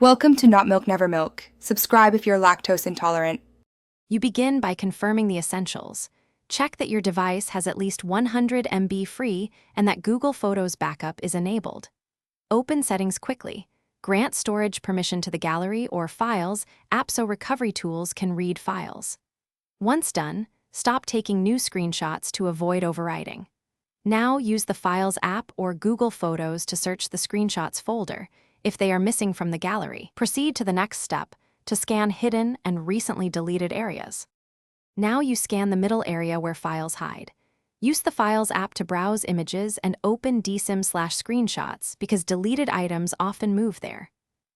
Welcome to Not Milk Never Milk. Subscribe if you're lactose intolerant. You begin by confirming the essentials. Check that your device has at least 100 MB free and that Google Photos backup is enabled. Open Settings quickly. Grant storage permission to the gallery or files, so recovery tools can read files. Once done, stop taking new screenshots to avoid overwriting. Now use the Files app or Google Photos to search the screenshots folder if they are missing from the gallery. Proceed to the next step to scan hidden and recently deleted areas. Now you scan the middle area where files hide. Use the Files app to browse images and open DSIM/screenshots because deleted items often move there.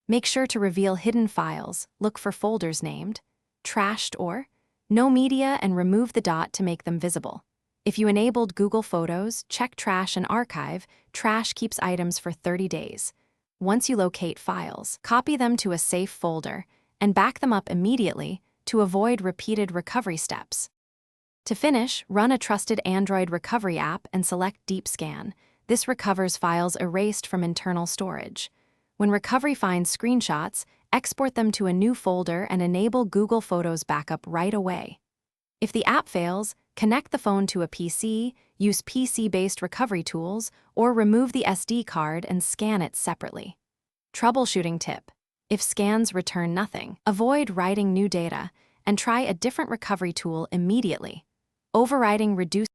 Make sure to reveal hidden files, look for folders named Trashed or No Media and remove the dot to make them visible. If you enabled Google Photos, check Trash and Archive. Trash keeps items for 30 days. Once you locate files, copy them to a safe folder and back them up immediately to avoid repeated recovery steps. To finish, run a trusted Android recovery app and select Deep Scan. This recovers files erased from internal storage. When recovery finds screenshots, export them to a new folder and enable Google Photos backup right away. If the app fails, connect the phone to a PC, use PC-based recovery tools, or remove the SD card and scan it separately. Troubleshooting tip: if scans return nothing, avoid writing new data and try a different recovery tool immediately. Overwriting reduces.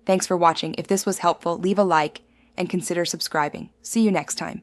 Thanks for watching. If this was helpful, leave a like and consider subscribing. See you next time.